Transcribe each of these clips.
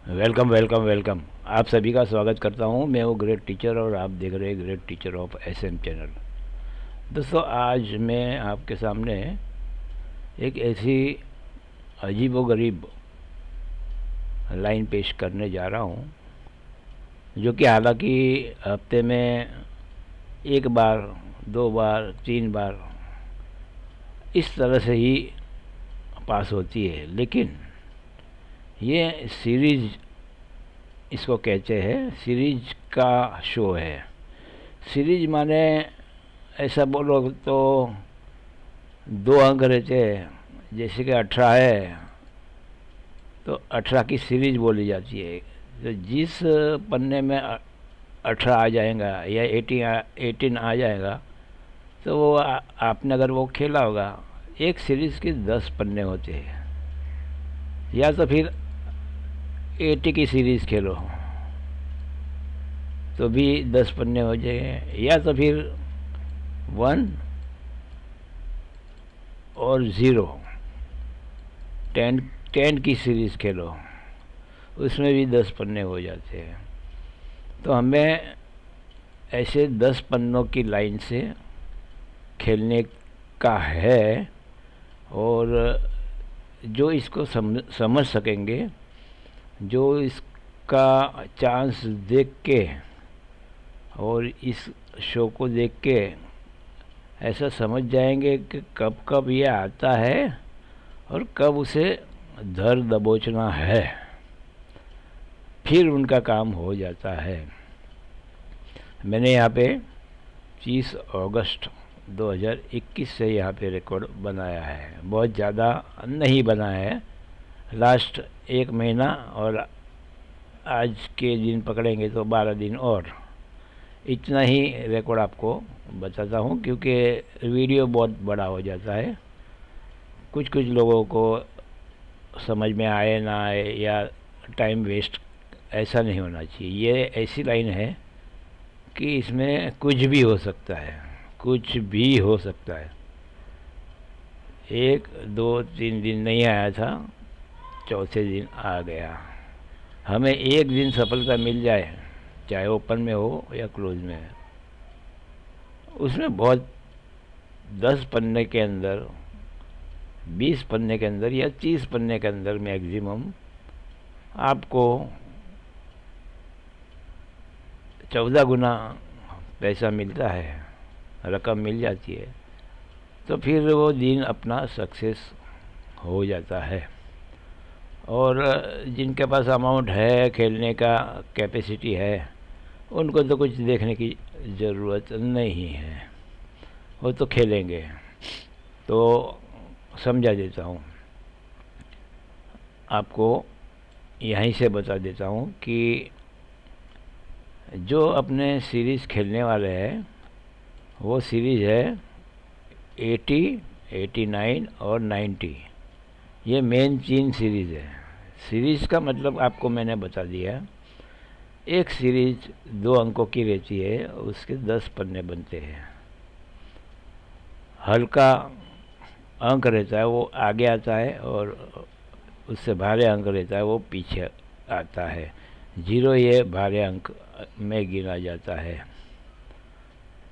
Welcome welcome welcome. आप सभी का स्वागत करता हूं। मैं हूं ग्रेट टीचर और आप देख रहे हैं great teacher of SM channel. दोस्तों, आज मैं आपके सामने एक ऐसी अजीबोगरीब लाइन पेश करने जा रहा हूं, जो कि हालांकि हफ्ते में एक बार, दो बार, तीन बार इस तरह से ही पास होती है, लेकिन ये सीरीज इसको कहते हैं। सीरीज का शो है। सीरीज माने ऐसा बोलो तो दो अंक रहते हैं। जैसे कि 18 है तो 18 की सीरीज बोली जाती है। तो जिस पन्ने में 18 आ जाएगा या 18 आ जाएगा, तो वो आपने अगर वो खेला होगा, एक सीरीज के 10 पन्ने होते हैं। या तो फिर 80 की सीरीज खेलो तो भी 10 पन्ने हो जाएंगे, या तो फिर 1 और 0, 10 की सीरीज खेलो, उसमें भी 10 पन्ने हो जाते हैं। तो हमें ऐसे 10 पन्नों की लाइन से खेलने का है, और जो इसको समझ सकेंगे, जो इसका चांस देख के और इस शो को देख के ऐसा समझ जाएंगे कि कब कब ये आता है और कब उसे धर दबोचना है, फिर उनका काम हो जाता है। मैंने यहाँ पे 30 अगस्त 2021 से यहाँ पे रिकॉर्ड बनाया है। बहुत ज़्यादा नहीं बनाया है, लास्ट एक महीना और आज के दिन पकड़ेंगे तो 12 दिन, और इतना ही रिकॉर्ड आपको बताता हूँ, क्योंकि वीडियो बहुत बड़ा हो जाता है। कुछ कुछ लोगों को समझ में आए ना आए या टाइम वेस्ट, ऐसा नहीं होना चाहिए। ये ऐसी लाइन है कि इसमें कुछ भी हो सकता है, कुछ भी हो सकता है। 1 2 3 दिन नहीं आया था, चौथे दिन आ गया। हमें एक दिन सफलता मिल जाए, चाहे ओपन में हो या क्लोज में, उसमें बहुत 10 पन्ने के अंदर, 20 पन्ने के अंदर या 30 पन्ने के अंदर मैक्सिमम आपको 14 गुना पैसा मिलता है, रकम मिल जाती है। तो फिर वो दिन अपना सक्सेस हो जाता है। और जिनके पास अमाउंट है, खेलने का कैपेसिटी है, उनको तो कुछ देखने की ज़रूरत नहीं है, वो तो खेलेंगे। तो समझा देता हूँ आपको, यहीं से बता देता हूँ कि जो अपने सीरीज़ खेलने वाले हैं, वो सीरीज़ है 80, 89 और 90। ये मेन 3 सीरीज़ है। सीरीज़ का मतलब आपको मैंने बता दिया। एक सीरीज 2 अंकों की रहती है, उसके 10 पन्ने बनते हैं। हल्का अंक रहता है वो आगे आता है, और उससे भारे अंक रहता है वो पीछे आता है। 0 ये भारे अंक में गिना जाता है।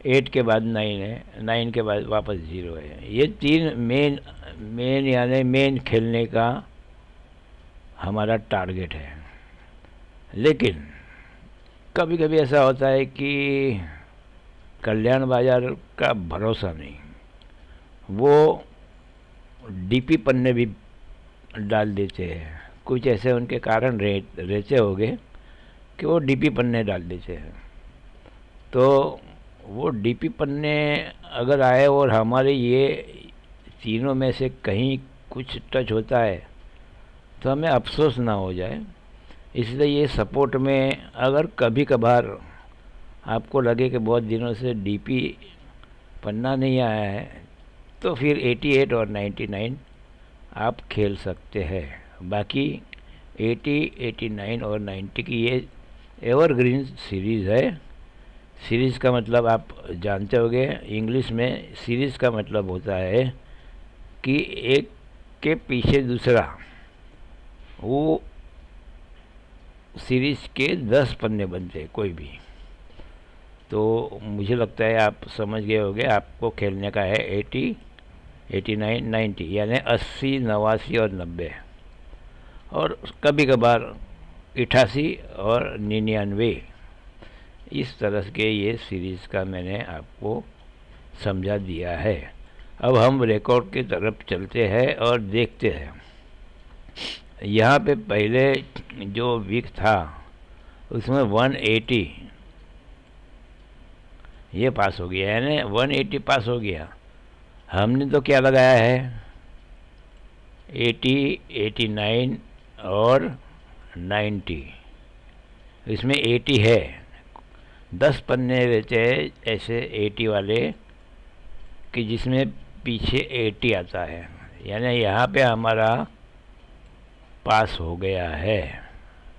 8 के बाद 9 है, 9 के बाद वापस 0 है। ये 3 मेन यानी मेन खेलने का हमारा टारगेट है। लेकिन कभी कभी ऐसा होता है कि कल्याण बाजार का भरोसा नहीं, वो डीपी पन्ने भी डाल देते हैं। कुछ ऐसे उनके कारण रहते होंगे कि वो डीपी पन्ने डाल देते हैं। तो वो डीपी पन्ने अगर आए और हमारे ये तीनों में से कहीं कुछ टच होता है, तो हमें अफसोस ना हो जाए। इसलिए ये सपोर्ट में अगर कभी कभार आपको लगे कि बहुत दिनों से डीपी पन्ना नहीं आया है, तो फिर 88 और 99 आप खेल सकते हैं। बाकी 80, 89 और 90 की ये एवरग्रीन सीरीज़ है। सीरीज़ का मतलब आप जानते होंगे, इंग्लिश में सीरीज़ का मतलब होता है कि एक के पीछे दूसरा वो सीरीज के 10 पन्ने बनते हैं कोई भी। तो मुझे लगता है आप समझ गए होंगे। आपको खेलने का है 80, 89, 90 यानी 80, 89 और 90, और कभी कभार 88 और 99। इस तरह के ये सीरीज़ का मैंने आपको समझा दिया है। अब हम रिकॉर्ड की तरफ चलते हैं और देखते हैं। यहाँ पे पहले जो वीक था उसमें 180 ये पास हो गया, यानी 180 पास हो गया। हमने तो क्या लगाया है 80, 89 और 90। इसमें 80 है, 10 पन्ने रहते हैं ऐसे 80 वाले कि जिसमें पीछे 80 आता है, यानी यहाँ पे हमारा पास हो गया है।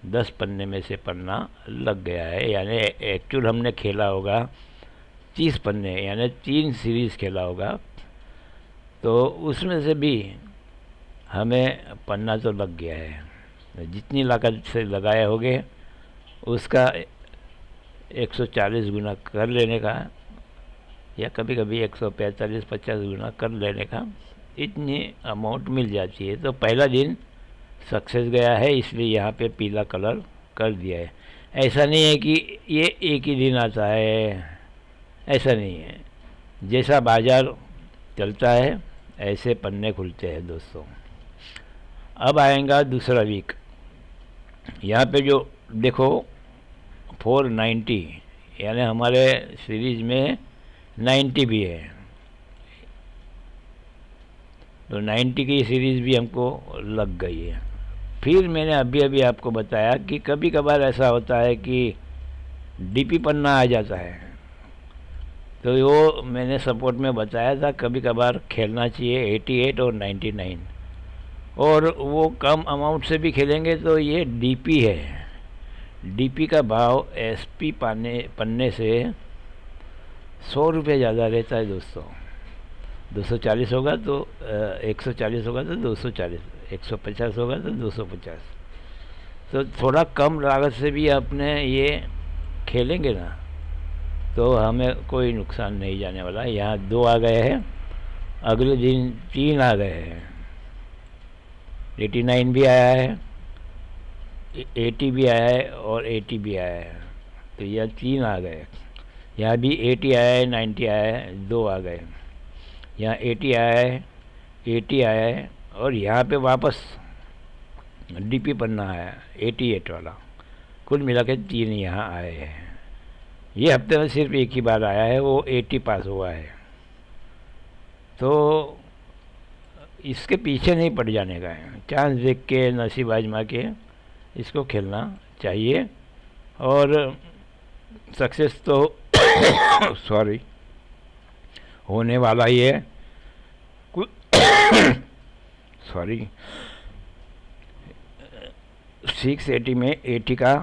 10 पन्ने में से पन्ना लग गया है, यानी एक्चुअल हमने खेला होगा 30 पन्ने, यानी 3 सीरीज़ खेला होगा। तो उसमें से भी हमें पन्ना तो लग गया है। जितनी लागत से लगाए होगे उसका 140 गुना कर लेने का, या कभी कभी 145, 50 गुना कर लेने का, इतनी अमाउंट मिल जाती है। तो पहला दिन सक्सेस गया है, इसलिए यहाँ पे पीला कलर कर दिया है। ऐसा नहीं है कि ये एक ही दिन आता है, ऐसा नहीं है। जैसा बाज़ार चलता है ऐसे पन्ने खुलते हैं दोस्तों। अब आएगा दूसरा वीक। यहाँ पे जो देखो 490, यानी हमारे सीरीज में 90 भी है। तो 90 की सीरीज़ भी हमको लग गई है। फिर मैंने अभी अभी आपको बताया कि कभी कभार ऐसा होता है कि डीपी पन्ना आ जाता है। तो वो मैंने सपोर्ट में बताया था, कभी कभार खेलना चाहिए 88 और 99, और वो कम अमाउंट से भी खेलेंगे। तो ये डीपी है, डीपी का भाव एसपी पन्ने से 100 रुपये ज़्यादा रहता है दोस्तों। 240 होगा तो 140 होगा तो 240, 150 होगा तो 250। तो थोड़ा कम लागत से भी अपने ये खेलेंगे ना तो हमें कोई नुकसान नहीं जाने वाला। यहाँ 2 आ गए हैं, अगले दिन 3 आ गए हैं, 89 भी आया है, 80 भी आया है और 80 भी आया है। तो यह 3 आ गए। यहाँ भी 80 आया है, 90 आया है, 2 आ गए। यहाँ 80 आया है, 80 आया है, और यहाँ पे वापस डीपी पन्ना आया 88 वाला। कुल मिला के 3 यहाँ आए हैं। ये हफ्ते में सिर्फ एक ही बार आया है, वो 80 पास हुआ है। तो इसके पीछे नहीं पड़ जाने का है, चांस देख के नसीब आजमा के इसको खेलना चाहिए। और सक्सेस तो सॉरी होने वाला ही है। सॉरी 680 में 80 का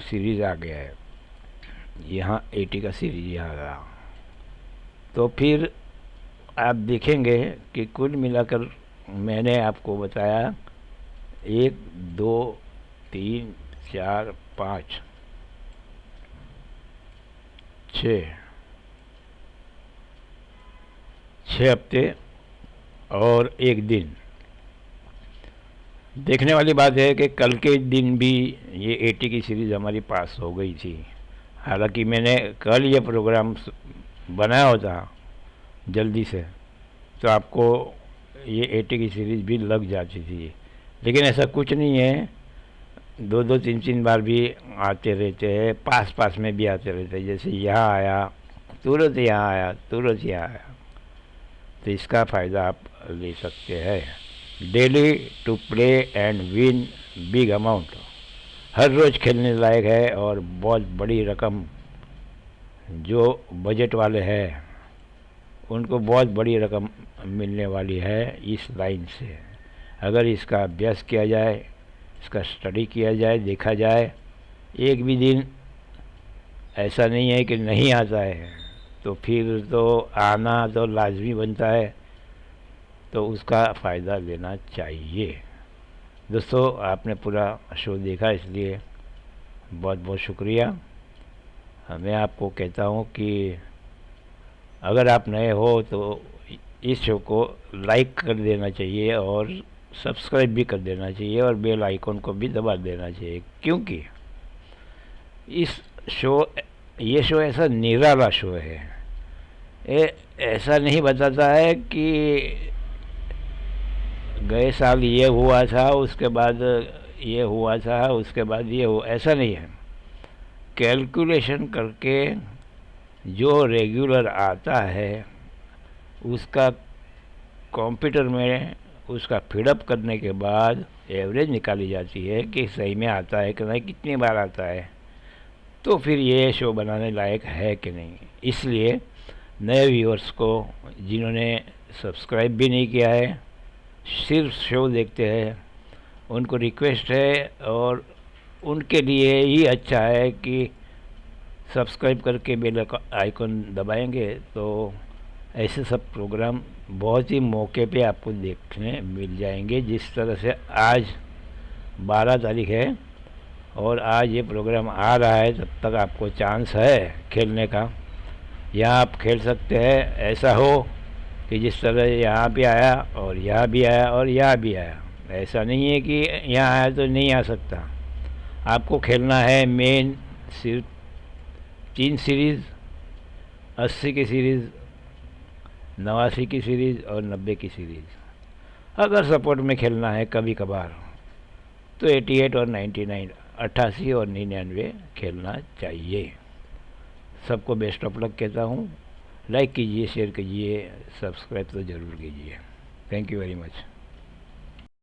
सीरीज़ आ गया है, यहाँ 80 का सीरीज आ गया। तो फिर आप देखेंगे कि कुल मिलाकर मैंने आपको बताया 1, 2, 3, 4, 5, 6 हफ्ते और 1 दिन। देखने वाली बात है कि कल के दिन भी ये 80 की सीरीज़ हमारी पास हो गई थी। हालांकि मैंने कल ये प्रोग्राम बनाया होता जल्दी से तो आपको ये 80 की सीरीज़ भी लग जाती थी, लेकिन ऐसा कुछ नहीं है। 2-2, 3-3 बार भी आते रहते हैं, पास पास में भी आते रहते हैं। जैसे यहाँ आया तुरंत, यहाँ आया तुरंत, यहाँ आया। तो इसका फ़ायदा आप ले सकते हैं। Daily to play and win big amount, हर रोज़ खेलने लायक है, और बहुत बड़ी रकम जो बजट वाले हैं उनको बहुत बड़ी रकम मिलने वाली है इस लाइन से। अगर इसका अभ्यास किया जाए, इसका स्टडी किया जाए, देखा जाए, एक भी दिन ऐसा नहीं है कि नहीं आता है, तो फिर तो आना तो लाजमी बनता है। तो उसका फ़ायदा लेना चाहिए। दोस्तों आपने पूरा शो देखा, इसलिए बहुत बहुत शुक्रिया। मैं आपको कहता हूँ कि अगर आप नए हो तो इस शो को लाइक कर देना चाहिए और सब्सक्राइब भी कर देना चाहिए और बेल आइकन को भी दबा देना चाहिए, क्योंकि इस शो ये शो ऐसा निराला शो है। ये ऐसा नहीं बताता है कि गए साल ये हुआ था, उसके बाद ये हुआ था, उसके बाद ये हुआ, ऐसा नहीं है। कैलकुलेशन करके जो रेगुलर आता है उसका कंप्यूटर में उसका फीडअप करने के बाद एवरेज निकाली जाती है कि सही में आता है कि नहीं, कितनी बार आता है, तो फिर ये शो बनाने लायक है कि नहीं। इसलिए नए व्यूअर्स को जिन्होंने सब्सक्राइब भी नहीं किया है, सिर्फ शो देखते हैं, उनको रिक्वेस्ट है और उनके लिए ही अच्छा है कि सब्सक्राइब करके बेल आइकन दबाएंगे तो ऐसे सब प्रोग्राम बहुत ही मौके पे आपको देखने मिल जाएंगे। जिस तरह से आज 12 तारीख है और आज ये प्रोग्राम आ रहा है, तब तक आपको चांस है खेलने का। यहाँ आप खेल सकते हैं। ऐसा हो कि जिस तरह यहाँ भी आया और यहाँ भी आया और यहाँ भी आया, ऐसा नहीं है कि यहाँ आया तो नहीं आ सकता। आपको खेलना है मेन सिर्फ 3 सीरीज़, 80 की सीरीज़, 89 की सीरीज़ और 90 की सीरीज़। अगर सपोर्ट में खेलना है कभी कभार तो 88 और 99, 88 और 99 खेलना चाहिए। सबको बेस्ट ऑफ लक कहता हूँ। लाइक कीजिए, शेयर कीजिए, सब्सक्राइब तो ज़रूर कीजिए। Thank you very much.